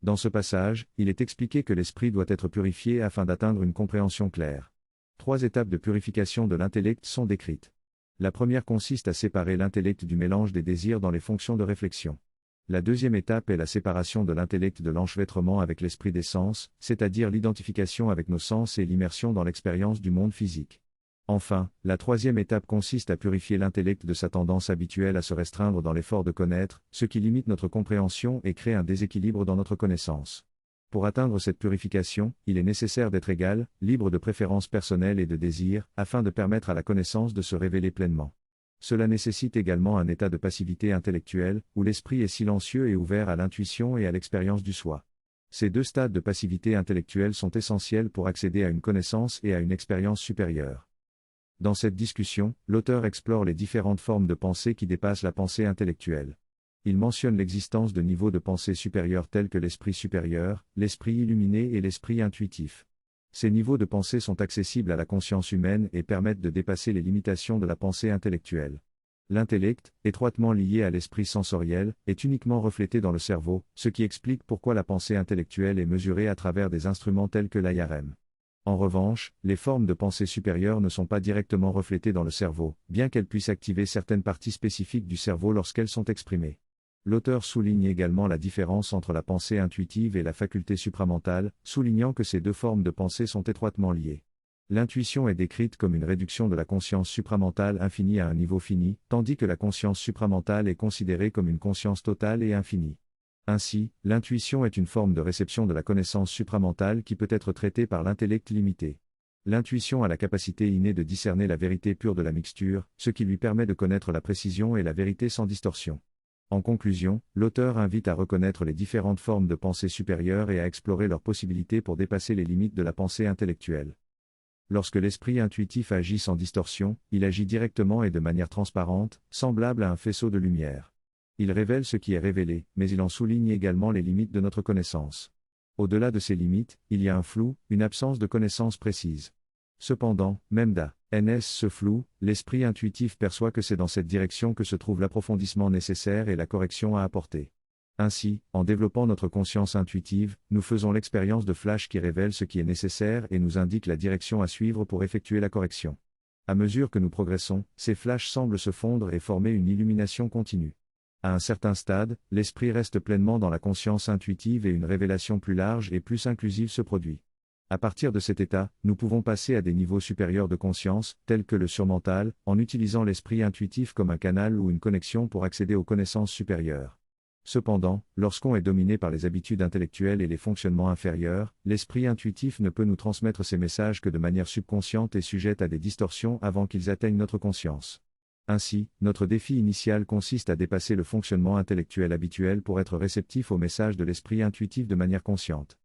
Dans ce passage, il est expliqué que l'esprit doit être purifié afin d'atteindre une compréhension claire. 3 étapes de purification de l'intellect sont décrites. La première consiste à séparer l'intellect du mélange des désirs dans les fonctions de réflexion. La deuxième étape est la séparation de l'intellect de l'enchevêtrement avec l'esprit des sens, c'est-à-dire l'identification avec nos sens et l'immersion dans l'expérience du monde physique. Enfin, la troisième étape consiste à purifier l'intellect de sa tendance habituelle à se restreindre dans l'effort de connaître, ce qui limite notre compréhension et crée un déséquilibre dans notre connaissance. Pour atteindre cette purification, il est nécessaire d'être égal, libre de préférences personnelles et de désirs, afin de permettre à la connaissance de se révéler pleinement. Cela nécessite également un état de passivité intellectuelle, où l'esprit est silencieux et ouvert à l'intuition et à l'expérience du soi. Ces 2 stades de passivité intellectuelle sont essentiels pour accéder à une connaissance et à une expérience supérieure. Dans cette discussion, l'auteur explore les différentes formes de pensée qui dépassent la pensée intellectuelle. Il mentionne l'existence de niveaux de pensée supérieurs tels que l'esprit supérieur, l'esprit illuminé et l'esprit intuitif. Ces niveaux de pensée sont accessibles à la conscience humaine et permettent de dépasser les limitations de la pensée intellectuelle. L'intellect, étroitement lié à l'esprit sensoriel, est uniquement reflété dans le cerveau, ce qui explique pourquoi la pensée intellectuelle est mesurée à travers des instruments tels que l'IRM. En revanche, les formes de pensée supérieure ne sont pas directement reflétées dans le cerveau, bien qu'elles puissent activer certaines parties spécifiques du cerveau lorsqu'elles sont exprimées. L'auteur souligne également la différence entre la pensée intuitive et la faculté supramentale, soulignant que ces 2 formes de pensée sont étroitement liées. L'intuition est décrite comme une réduction de la conscience supramentale infinie à un niveau fini, tandis que la conscience supramentale est considérée comme une conscience totale et infinie. Ainsi, l'intuition est une forme de réception de la connaissance supramentale qui peut être traitée par l'intellect limité. L'intuition a la capacité innée de discerner la vérité pure de la mixture, ce qui lui permet de connaître la précision et la vérité sans distorsion. En conclusion, l'auteur invite à reconnaître les différentes formes de pensée supérieure et à explorer leurs possibilités pour dépasser les limites de la pensée intellectuelle. Lorsque l'esprit intuitif agit sans distorsion, il agit directement et de manière transparente, semblable à un faisceau de lumière. Il révèle ce qui est révélé, mais il en souligne également les limites de notre connaissance. Au-delà de ces limites, il y a un flou, une absence de connaissance précise. Cependant, même dans ce flou, l'esprit intuitif perçoit que c'est dans cette direction que se trouve l'approfondissement nécessaire et la correction à apporter. Ainsi, en développant notre conscience intuitive, nous faisons l'expérience de flash qui révèle ce qui est nécessaire et nous indique la direction à suivre pour effectuer la correction. À mesure que nous progressons, ces flashs semblent se fondre et former une illumination continue. À un certain stade, l'esprit reste pleinement dans la conscience intuitive et une révélation plus large et plus inclusive se produit. À partir de cet état, nous pouvons passer à des niveaux supérieurs de conscience, tels que le surmental, en utilisant l'esprit intuitif comme un canal ou une connexion pour accéder aux connaissances supérieures. Cependant, lorsqu'on est dominé par les habitudes intellectuelles et les fonctionnements inférieurs, l'esprit intuitif ne peut nous transmettre ces messages que de manière subconsciente et sujette à des distorsions avant qu'ils atteignent notre conscience. Ainsi, notre défi initial consiste à dépasser le fonctionnement intellectuel habituel pour être réceptif aux messages de l'esprit intuitif de manière consciente.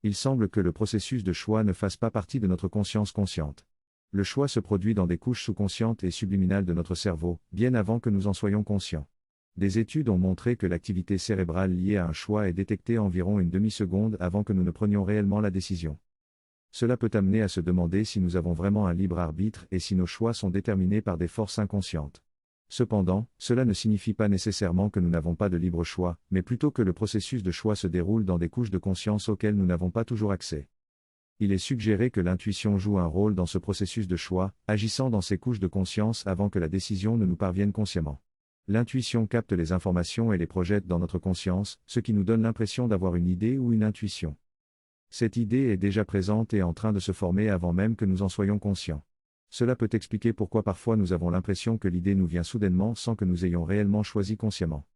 Il semble que le processus de choix ne fasse pas partie de notre conscience consciente. Le choix se produit dans des couches sous-conscientes et subliminales de notre cerveau, bien avant que nous en soyons conscients. Des études ont montré que l'activité cérébrale liée à un choix est détectée environ une demi-seconde avant que nous ne prenions réellement la décision. Cela peut amener à se demander si nous avons vraiment un libre arbitre et si nos choix sont déterminés par des forces inconscientes. Cependant, cela ne signifie pas nécessairement que nous n'avons pas de libre choix, mais plutôt que le processus de choix se déroule dans des couches de conscience auxquelles nous n'avons pas toujours accès. Il est suggéré que l'intuition joue un rôle dans ce processus de choix, agissant dans ces couches de conscience avant que la décision ne nous parvienne consciemment. L'intuition capte les informations et les projette dans notre conscience, ce qui nous donne l'impression d'avoir une idée ou une intuition. Cette idée est déjà présente et en train de se former avant même que nous en soyons conscients. Cela peut expliquer pourquoi parfois nous avons l'impression que l'idée nous vient soudainement sans que nous ayons réellement choisi consciemment.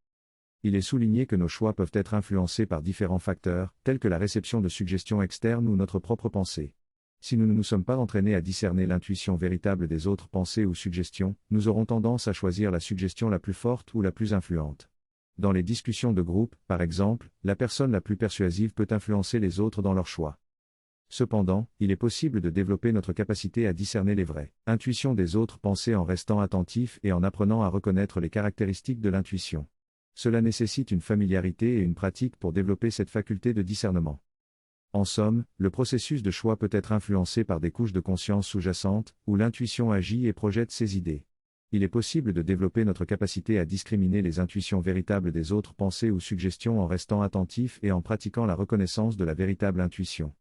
Il est souligné que nos choix peuvent être influencés par différents facteurs, tels que la réception de suggestions externes ou notre propre pensée. Si nous ne nous sommes pas entraînés à discerner l'intuition véritable des autres pensées ou suggestions, nous aurons tendance à choisir la suggestion la plus forte ou la plus influente. Dans les discussions de groupe, par exemple, la personne la plus persuasive peut influencer les autres dans leurs choix. Cependant, il est possible de développer notre capacité à discerner les vraies intuitions des autres pensées en restant attentif et en apprenant à reconnaître les caractéristiques de l'intuition. Cela nécessite une familiarité et une pratique pour développer cette faculté de discernement. En somme, le processus de choix peut être influencé par des couches de conscience sous-jacentes, où l'intuition agit et projette ses idées. Il est possible de développer notre capacité à discriminer les intuitions véritables des autres pensées ou suggestions en restant attentif et en pratiquant la reconnaissance de la véritable intuition.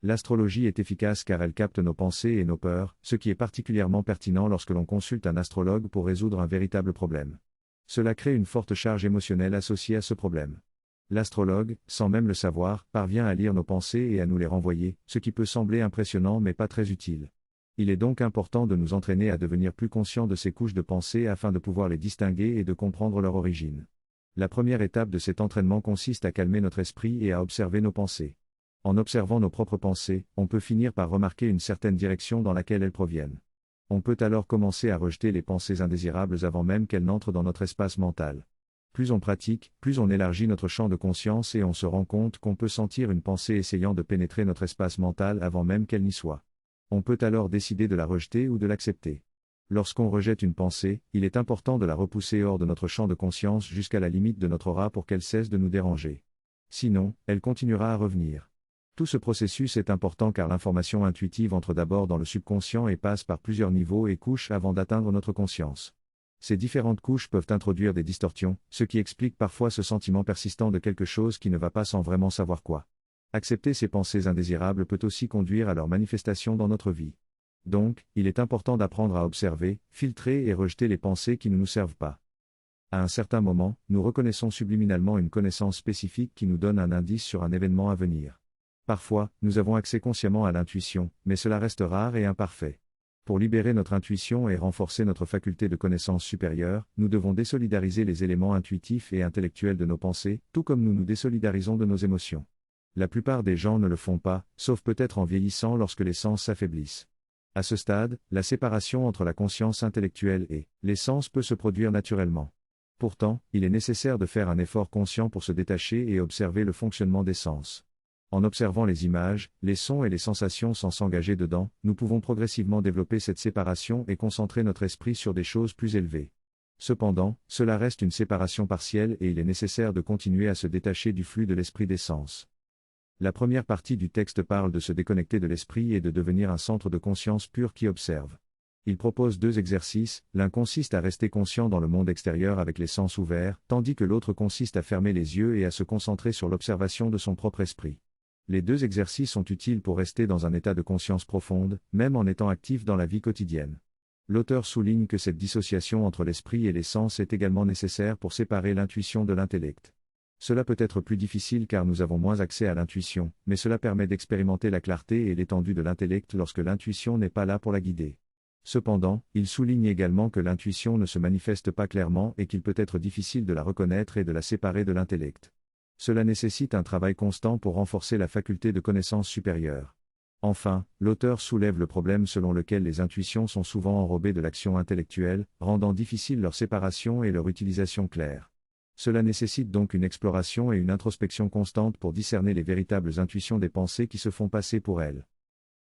L'astrologie est efficace car elle capte nos pensées et nos peurs, ce qui est particulièrement pertinent lorsque l'on consulte un astrologue pour résoudre un véritable problème. Cela crée une forte charge émotionnelle associée à ce problème. L'astrologue, sans même le savoir, parvient à lire nos pensées et à nous les renvoyer, ce qui peut sembler impressionnant mais pas très utile. Il est donc important de nous entraîner à devenir plus conscients de ces couches de pensée afin de pouvoir les distinguer et de comprendre leur origine. La première étape de cet entraînement consiste à calmer notre esprit et à observer nos pensées. En observant nos propres pensées, on peut finir par remarquer une certaine direction dans laquelle elles proviennent. On peut alors commencer à rejeter les pensées indésirables avant même qu'elles n'entrent dans notre espace mental. Plus on pratique, plus on élargit notre champ de conscience et on se rend compte qu'on peut sentir une pensée essayant de pénétrer notre espace mental avant même qu'elle n'y soit. On peut alors décider de la rejeter ou de l'accepter. Lorsqu'on rejette une pensée, il est important de la repousser hors de notre champ de conscience jusqu'à la limite de notre aura pour qu'elle cesse de nous déranger. Sinon, elle continuera à revenir. Tout ce processus est important car l'information intuitive entre d'abord dans le subconscient et passe par plusieurs niveaux et couches avant d'atteindre notre conscience. Ces différentes couches peuvent introduire des distorsions, ce qui explique parfois ce sentiment persistant de quelque chose qui ne va pas sans vraiment savoir quoi. Accepter ces pensées indésirables peut aussi conduire à leur manifestation dans notre vie. Donc, il est important d'apprendre à observer, filtrer et rejeter les pensées qui ne nous servent pas. À un certain moment, nous reconnaissons subliminalement une connaissance spécifique qui nous donne un indice sur un événement à venir. Parfois, nous avons accès consciemment à l'intuition, mais cela reste rare et imparfait. Pour libérer notre intuition et renforcer notre faculté de connaissance supérieure, nous devons désolidariser les éléments intuitifs et intellectuels de nos pensées, tout comme nous nous désolidarisons de nos émotions. La plupart des gens ne le font pas, sauf peut-être en vieillissant lorsque les sens s'affaiblissent. À ce stade, la séparation entre la conscience intellectuelle et les sens peut se produire naturellement. Pourtant, il est nécessaire de faire un effort conscient pour se détacher et observer le fonctionnement des sens. En observant les images, les sons et les sensations sans s'engager dedans, nous pouvons progressivement développer cette séparation et concentrer notre esprit sur des choses plus élevées. Cependant, cela reste une séparation partielle et il est nécessaire de continuer à se détacher du flux de l'esprit des sens. La première partie du texte parle de se déconnecter de l'esprit et de devenir un centre de conscience pur qui observe. Il propose 2 exercices, l'un consiste à rester conscient dans le monde extérieur avec les sens ouverts, tandis que l'autre consiste à fermer les yeux et à se concentrer sur l'observation de son propre esprit. Les 2 exercices sont utiles pour rester dans un état de conscience profonde, même en étant actif dans la vie quotidienne. L'auteur souligne que cette dissociation entre l'esprit et les sens est également nécessaire pour séparer l'intuition de l'intellect. Cela peut être plus difficile car nous avons moins accès à l'intuition, mais cela permet d'expérimenter la clarté et l'étendue de l'intellect lorsque l'intuition n'est pas là pour la guider. Cependant, il souligne également que l'intuition ne se manifeste pas clairement et qu'il peut être difficile de la reconnaître et de la séparer de l'intellect. Cela nécessite un travail constant pour renforcer la faculté de connaissance supérieure. Enfin, l'auteur soulève le problème selon lequel les intuitions sont souvent enrobées de l'action intellectuelle, rendant difficile leur séparation et leur utilisation claire. Cela nécessite donc une exploration et une introspection constante pour discerner les véritables intuitions des pensées qui se font passer pour elles.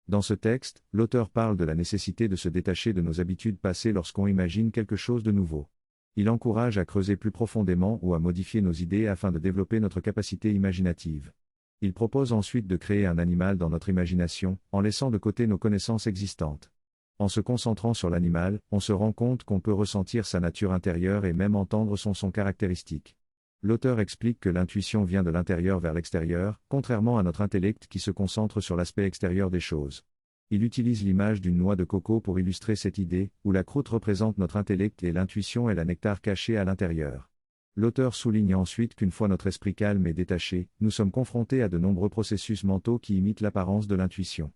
Dans ce texte, l'auteur parle de la nécessité de se détacher de nos habitudes passées lorsqu'on imagine quelque chose de nouveau. Il encourage à creuser plus profondément ou à modifier nos idées afin de développer notre capacité imaginative. Il propose ensuite de créer un animal dans notre imagination, en laissant de côté nos connaissances existantes. En se concentrant sur l'animal, on se rend compte qu'on peut ressentir sa nature intérieure et même entendre son son caractéristique. L'auteur explique que l'intuition vient de l'intérieur vers l'extérieur, contrairement à notre intellect qui se concentre sur l'aspect extérieur des choses. Il utilise l'image d'une noix de coco pour illustrer cette idée, où la croûte représente notre intellect et l'intuition est la nectar caché à l'intérieur. L'auteur souligne ensuite qu'une fois notre esprit calme et détaché, nous sommes confrontés à de nombreux processus mentaux qui imitent l'apparence de l'intuition.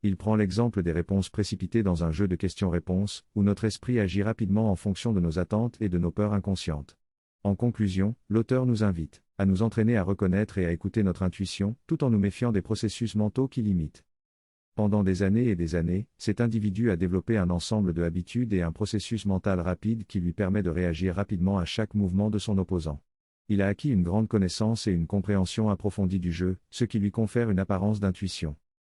Il prend l'exemple des réponses précipitées dans un jeu de questions-réponses, où notre esprit agit rapidement en fonction de nos attentes et de nos peurs inconscientes. En conclusion, l'auteur nous invite à nous entraîner à reconnaître et à écouter notre intuition, tout en nous méfiant des processus mentaux qui l'imitent. Pendant des années et des années, cet individu a développé un ensemble de habitudes et un processus mental rapide qui lui permet de réagir rapidement à chaque mouvement de son opposant. Il a acquis une grande connaissance et une compréhension approfondie du jeu, ce qui lui confère une apparence d'intuition.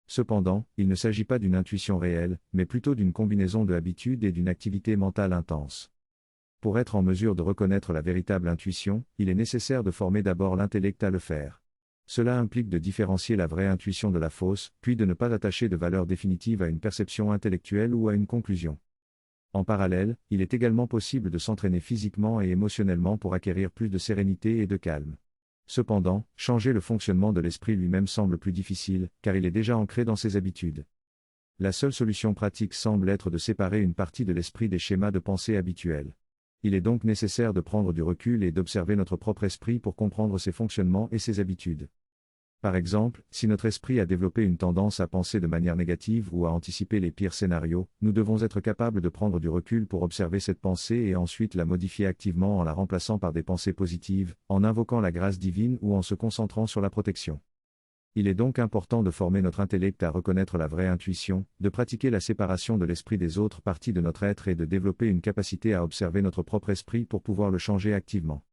Cependant, il ne s'agit pas d'une intuition réelle, mais plutôt d'une combinaison de habitudes et d'une activité mentale intense. Pour être en mesure de reconnaître la véritable intuition, il est nécessaire de former d'abord l'intellect à le faire. Cela implique de différencier la vraie intuition de la fausse, puis de ne pas attacher de valeur définitive à une perception intellectuelle ou à une conclusion. En parallèle, il est également possible de s'entraîner physiquement et émotionnellement pour acquérir plus de sérénité et de calme. Cependant, changer le fonctionnement de l'esprit lui-même semble plus difficile, car il est déjà ancré dans ses habitudes. La seule solution pratique semble être de séparer une partie de l'esprit des schémas de pensée habituels. Il est donc nécessaire de prendre du recul et d'observer notre propre esprit pour comprendre ses fonctionnements et ses habitudes. Par exemple, si notre esprit a développé une tendance à penser de manière négative ou à anticiper les pires scénarios, nous devons être capables de prendre du recul pour observer cette pensée et ensuite la modifier activement en la remplaçant par des pensées positives, en invoquant la grâce divine ou en se concentrant sur la protection. Il est donc important de former notre intellect à reconnaître la vraie intuition, de pratiquer la séparation de l'esprit des autres parties de notre être et de développer une capacité à observer notre propre esprit pour pouvoir le changer activement.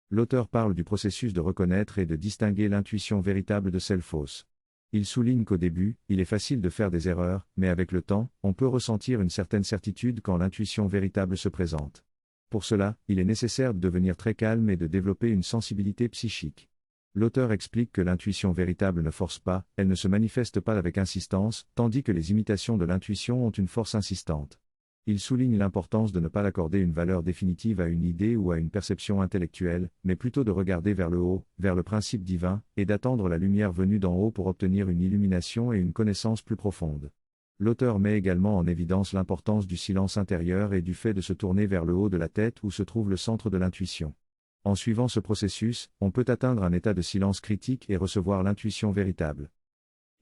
L'auteur parle du processus de reconnaître et de distinguer l'intuition véritable de celle fausse. Il souligne qu'au début, il est facile de faire des erreurs, mais avec le temps, on peut ressentir une certaine certitude quand l'intuition véritable se présente. Pour cela, il est nécessaire de devenir très calme et de développer une sensibilité psychique. L'auteur explique que l'intuition véritable ne force pas, elle ne se manifeste pas avec insistance, tandis que les imitations de l'intuition ont une force insistante. Il souligne l'importance de ne pas accorder une valeur définitive à une idée ou à une perception intellectuelle, mais plutôt de regarder vers le haut, vers le principe divin, et d'attendre la lumière venue d'en haut pour obtenir une illumination et une connaissance plus profonde. L'auteur met également en évidence l'importance du silence intérieur et du fait de se tourner vers le haut de la tête où se trouve le centre de l'intuition. En suivant ce processus, on peut atteindre un état de silence critique et recevoir l'intuition véritable.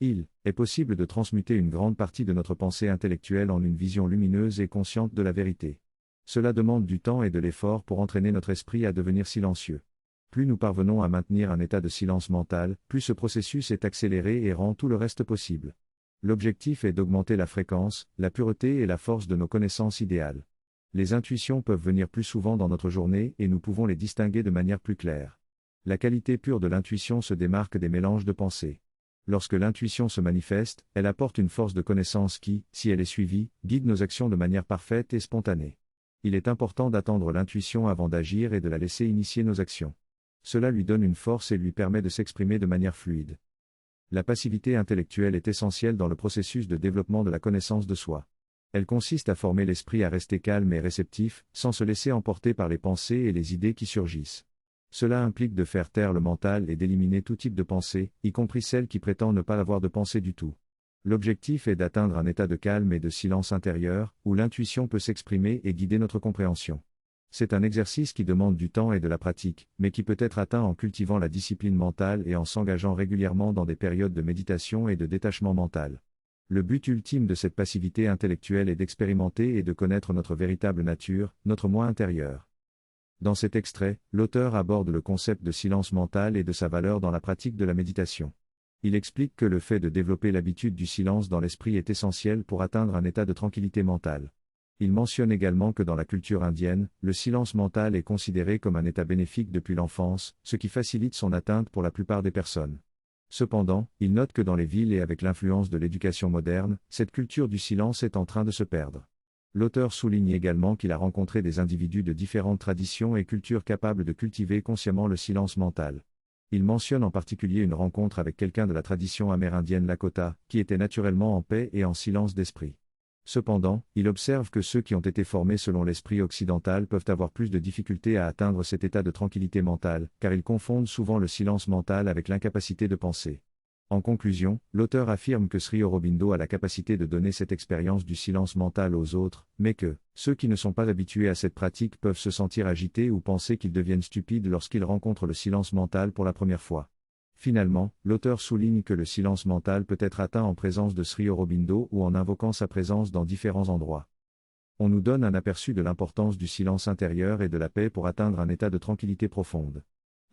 Il est possible de transmuter une grande partie de notre pensée intellectuelle en une vision lumineuse et consciente de la vérité. Cela demande du temps et de l'effort pour entraîner notre esprit à devenir silencieux. Plus nous parvenons à maintenir un état de silence mental, plus ce processus est accéléré et rend tout le reste possible. L'objectif est d'augmenter la fréquence, la pureté et la force de nos connaissances idéales. Les intuitions peuvent venir plus souvent dans notre journée et nous pouvons les distinguer de manière plus claire. La qualité pure de l'intuition se démarque des mélanges de pensées. Lorsque l'intuition se manifeste, elle apporte une force de connaissance qui, si elle est suivie, guide nos actions de manière parfaite et spontanée. Il est important d'attendre l'intuition avant d'agir et de la laisser initier nos actions. Cela lui donne une force et lui permet de s'exprimer de manière fluide. La passivité intellectuelle est essentielle dans le processus de développement de la connaissance de soi. Elle consiste à former l'esprit à rester calme et réceptif, sans se laisser emporter par les pensées et les idées qui surgissent. Cela implique de faire taire le mental et d'éliminer tout type de pensée, y compris celles qui prétendent ne pas avoir de pensée du tout. L'objectif est d'atteindre un état de calme et de silence intérieur, où l'intuition peut s'exprimer et guider notre compréhension. C'est un exercice qui demande du temps et de la pratique, mais qui peut être atteint en cultivant la discipline mentale et en s'engageant régulièrement dans des périodes de méditation et de détachement mental. Le but ultime de cette passivité intellectuelle est d'expérimenter et de connaître notre véritable nature, notre moi intérieur. Dans cet extrait, l'auteur aborde le concept de silence mental et de sa valeur dans la pratique de la méditation. Il explique que le fait de développer l'habitude du silence dans l'esprit est essentiel pour atteindre un état de tranquillité mentale. Il mentionne également que dans la culture indienne, le silence mental est considéré comme un état bénéfique depuis l'enfance, ce qui facilite son atteinte pour la plupart des personnes. Cependant, il note que dans les villes et avec l'influence de l'éducation moderne, cette culture du silence est en train de se perdre. L'auteur souligne également qu'il a rencontré des individus de différentes traditions et cultures capables de cultiver consciemment le silence mental. Il mentionne en particulier une rencontre avec quelqu'un de la tradition amérindienne Lakota, qui était naturellement en paix et en silence d'esprit. Cependant, il observe que ceux qui ont été formés selon l'esprit occidental peuvent avoir plus de difficultés à atteindre cet état de tranquillité mentale, car ils confondent souvent le silence mental avec l'incapacité de penser. En conclusion, l'auteur affirme que Sri Aurobindo a la capacité de donner cette expérience du silence mental aux autres, mais que ceux qui ne sont pas habitués à cette pratique peuvent se sentir agités ou penser qu'ils deviennent stupides lorsqu'ils rencontrent le silence mental pour la première fois. Finalement, l'auteur souligne que le silence mental peut être atteint en présence de Sri Aurobindo ou en invoquant sa présence dans différents endroits. On nous donne un aperçu de l'importance du silence intérieur et de la paix pour atteindre un état de tranquillité profonde.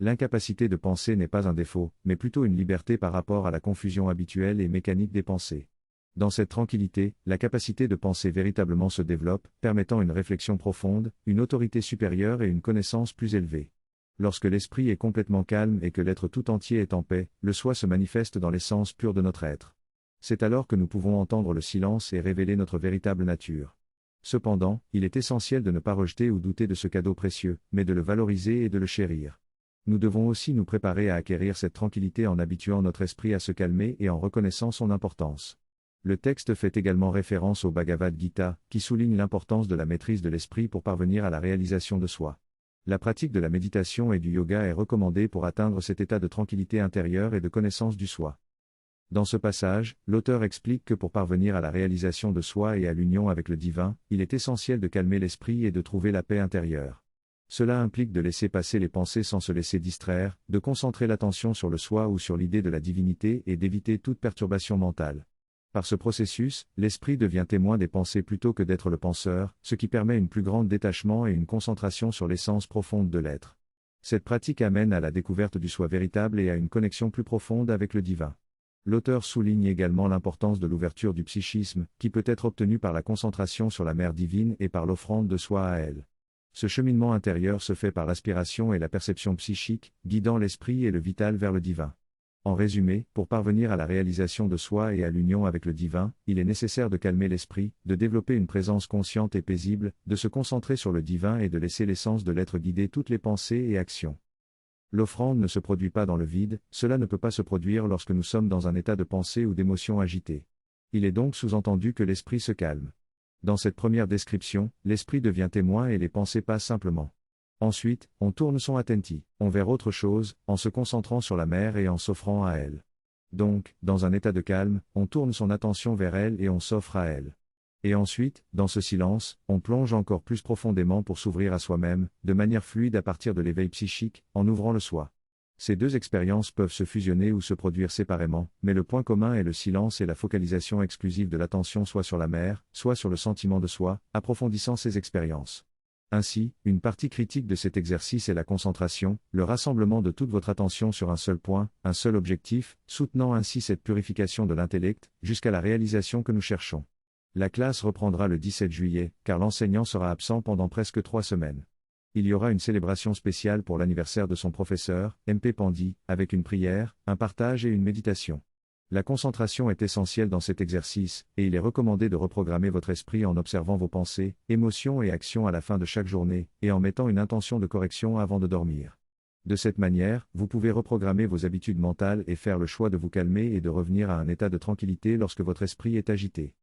L'incapacité de penser n'est pas un défaut, mais plutôt une liberté par rapport à la confusion habituelle et mécanique des pensées. Dans cette tranquillité, la capacité de penser véritablement se développe, permettant une réflexion profonde, une autorité supérieure et une connaissance plus élevée. Lorsque l'esprit est complètement calme et que l'être tout entier est en paix, le soi se manifeste dans l'essence pure de notre être. C'est alors que nous pouvons entendre le silence et révéler notre véritable nature. Cependant, il est essentiel de ne pas rejeter ou douter de ce cadeau précieux, mais de le valoriser et de le chérir. Nous devons aussi nous préparer à acquérir cette tranquillité en habituant notre esprit à se calmer et en reconnaissant son importance. Le texte fait également référence au Bhagavad Gita, qui souligne l'importance de la maîtrise de l'esprit pour parvenir à la réalisation de soi. La pratique de la méditation et du yoga est recommandée pour atteindre cet état de tranquillité intérieure et de connaissance du soi. Dans ce passage, l'auteur explique que pour parvenir à la réalisation de soi et à l'union avec le divin, il est essentiel de calmer l'esprit et de trouver la paix intérieure. Cela implique de laisser passer les pensées sans se laisser distraire, de concentrer l'attention sur le soi ou sur l'idée de la divinité et d'éviter toute perturbation mentale. Par ce processus, l'esprit devient témoin des pensées plutôt que d'être le penseur, ce qui permet un plus grand détachement et une concentration sur l'essence profonde de l'être. Cette pratique amène à la découverte du soi véritable et à une connexion plus profonde avec le divin. L'auteur souligne également l'importance de l'ouverture du psychisme, qui peut être obtenue par la concentration sur la mère divine et par l'offrande de soi à elle. Ce cheminement intérieur se fait par l'aspiration et la perception psychique, guidant l'esprit et le vital vers le divin. En résumé, pour parvenir à la réalisation de soi et à l'union avec le divin, il est nécessaire de calmer l'esprit, de développer une présence consciente et paisible, de se concentrer sur le divin et de laisser l'essence de l'être guider toutes les pensées et actions. L'offrande ne se produit pas dans le vide, cela ne peut pas se produire lorsque nous sommes dans un état de pensée ou d'émotion agitée. Il est donc sous-entendu que l'esprit se calme. Dans cette première description, l'esprit devient témoin et les pensées passent simplement. Ensuite, on tourne son attenti, on vers autre chose, en se concentrant sur la mère et en s'offrant à elle. Donc, dans un état de calme, on tourne son attention vers elle et on s'offre à elle. Et ensuite, dans ce silence, on plonge encore plus profondément pour s'ouvrir à soi-même, de manière fluide à partir de l'éveil psychique, en ouvrant le soi. Ces deux expériences peuvent se fusionner ou se produire séparément, mais le point commun est le silence et la focalisation exclusive de l'attention soit sur la mère, soit sur le sentiment de soi, approfondissant ces expériences. Ainsi, une partie critique de cet exercice est la concentration, le rassemblement de toute votre attention sur un seul point, un seul objectif, soutenant ainsi cette purification de l'intellect, jusqu'à la réalisation que nous cherchons. La classe reprendra le 17 juillet, car l'enseignant sera absent pendant presque 3 semaines. Il y aura une célébration spéciale pour l'anniversaire de son professeur, MP Pandi, avec une prière, un partage et une méditation. La concentration est essentielle dans cet exercice, et il est recommandé de reprogrammer votre esprit en observant vos pensées, émotions et actions à la fin de chaque journée, et en mettant une intention de correction avant de dormir. De cette manière, vous pouvez reprogrammer vos habitudes mentales et faire le choix de vous calmer et de revenir à un état de tranquillité lorsque votre esprit est agité.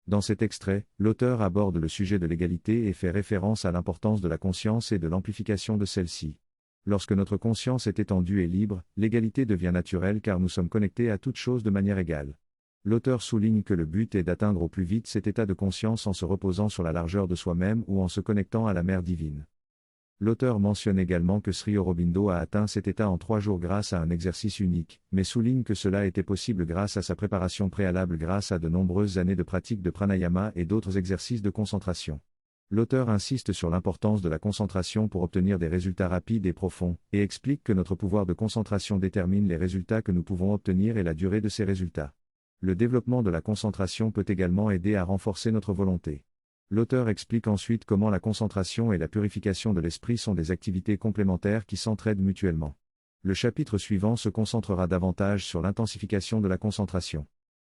Dans cet extrait, l'auteur aborde le sujet de l'égalité et fait référence à l'importance de la conscience et de l'amplification de celle-ci. Lorsque notre conscience est étendue et libre, l'égalité devient naturelle car nous sommes connectés à toute chose de manière égale. L'auteur souligne que le but est d'atteindre au plus vite cet état de conscience en se reposant sur la largeur de soi-même ou en se connectant à la mère divine. L'auteur mentionne également que Sri Aurobindo a atteint cet état en 3 jours grâce à un exercice unique, mais souligne que cela était possible grâce à sa préparation préalable grâce à de nombreuses années de pratique de pranayama et d'autres exercices de concentration. L'auteur insiste sur l'importance de la concentration pour obtenir des résultats rapides et profonds, et explique que notre pouvoir de concentration détermine les résultats que nous pouvons obtenir et la durée de ces résultats. Le développement de la concentration peut également aider à renforcer notre volonté. L'auteur explique ensuite comment la concentration et la purification de l'esprit sont des activités complémentaires qui s'entraident mutuellement. Le chapitre suivant se concentrera davantage sur l'intensification de la concentration.